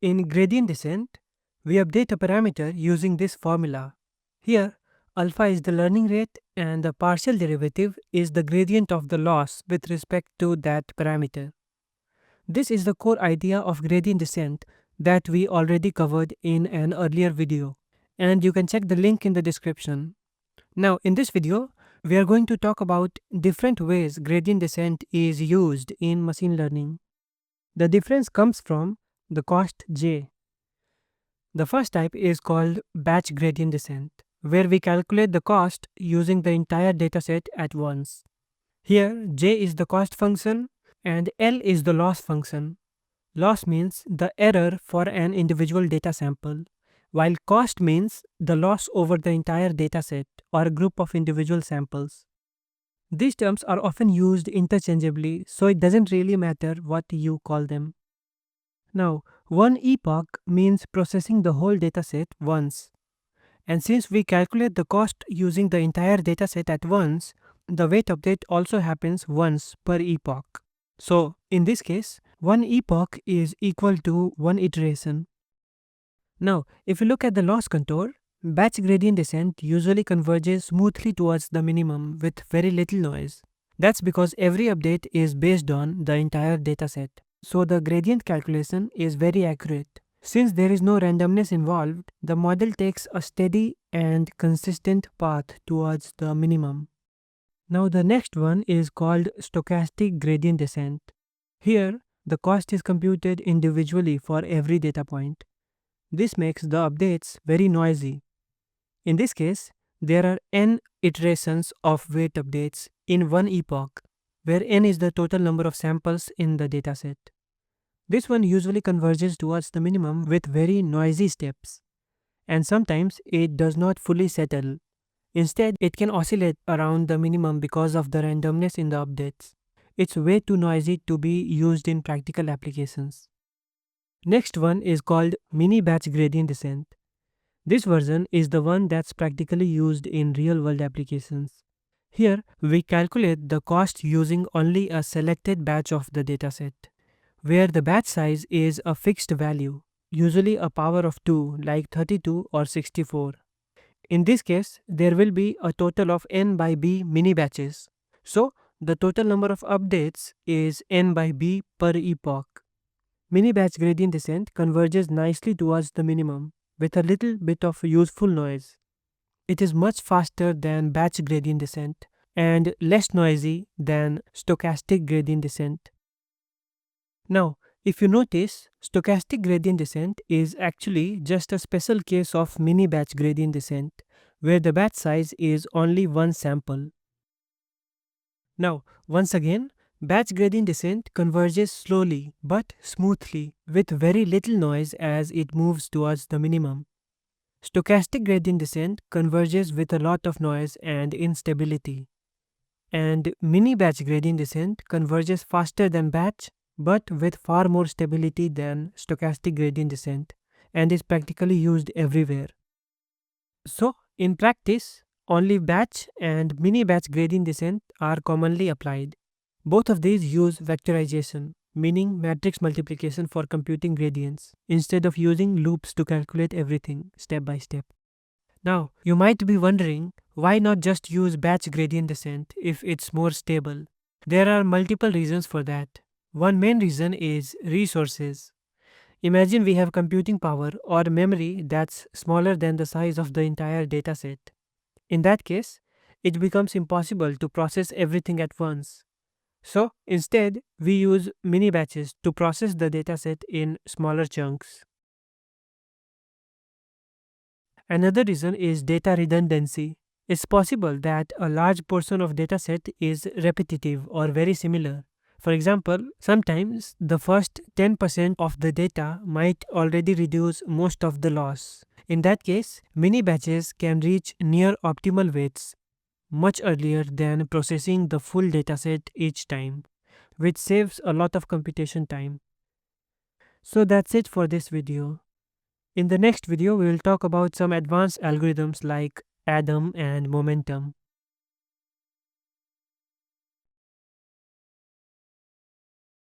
In gradient descent, we update a parameter using this formula. Here, alpha is the learning rate and the partial derivative is the gradient of the loss with respect to that parameter. This is the core idea of gradient descent that we already covered in an earlier video, and you can check the link in the description. Now, in this video, we are going to talk about different ways gradient descent is used in machine learning. The difference comes from the cost j. The first type is called batch gradient descent, where we calculate the cost using the entire dataset at once. Here, j is the cost function and L is the loss function. Loss means the error for an individual data sample, while cost means the loss over the entire dataset or a group of individual samples. These terms are often used interchangeably, so it doesn't really matter what you call them. Now, one epoch means processing the whole dataset once. And since we calculate the cost using the entire dataset at once, the weight update also happens once per epoch. So, in this case, one epoch is equal to one iteration. Now, if you look at the loss contour, batch gradient descent usually converges smoothly towards the minimum with very little noise. That's because every update is based on the entire dataset. So the gradient calculation is very accurate. Since there is no randomness involved, the model takes a steady and consistent path towards the minimum. Now the next one is called stochastic gradient descent. Here, the cost is computed individually for every data point. This makes the updates very noisy. In this case, there are n iterations of weight updates in one epoch, where n is the total number of samples in the dataset. This one usually converges towards the minimum with very noisy steps, and sometimes it does not fully settle. Instead, it can oscillate around the minimum because of the randomness in the updates. It's way too noisy to be used in practical applications. Next one is called mini batch gradient descent. This version is the one that's practically used in real-world applications. Here, we calculate the cost using only a selected batch of the dataset, where the batch size is a fixed value, usually a power of 2 like 32 or 64. In this case, there will be a total of n by b mini batches. So, the total number of updates is n by b per epoch. Mini batch gradient descent converges nicely towards the minimum with a little bit of useful noise. It is much faster than batch gradient descent and less noisy than stochastic gradient descent. Now, if you notice, stochastic gradient descent is actually just a special case of mini batch gradient descent, where the batch size is only one sample. Now, once again, batch gradient descent converges slowly but smoothly with very little noise as it moves towards the minimum. Stochastic gradient descent converges with a lot of noise and instability. And mini batch gradient descent converges faster than batch but with far more stability than stochastic gradient descent and is practically used everywhere. So, in practice, only batch and mini batch gradient descent are commonly applied. Both of these use vectorization, meaning matrix multiplication for computing gradients, instead of using loops to calculate everything step by step. Now, you might be wondering, why not just use batch gradient descent if it's more stable? There are multiple reasons for that. One main reason is resources. Imagine we have computing power or memory that's smaller than the size of the entire dataset. In that case, it becomes impossible to process everything at once. So, instead, we use mini batches to process the dataset in smaller chunks. Another reason is data redundancy. It's possible that a large portion of dataset is repetitive or very similar. For example, sometimes the first 10% of the data might already reduce most of the loss. In that case, mini batches can reach near optimal weights much earlier than processing the full dataset each time, which saves a lot of computation time. So that's it for this video. In the next video, we will talk about some advanced algorithms like Adam and momentum.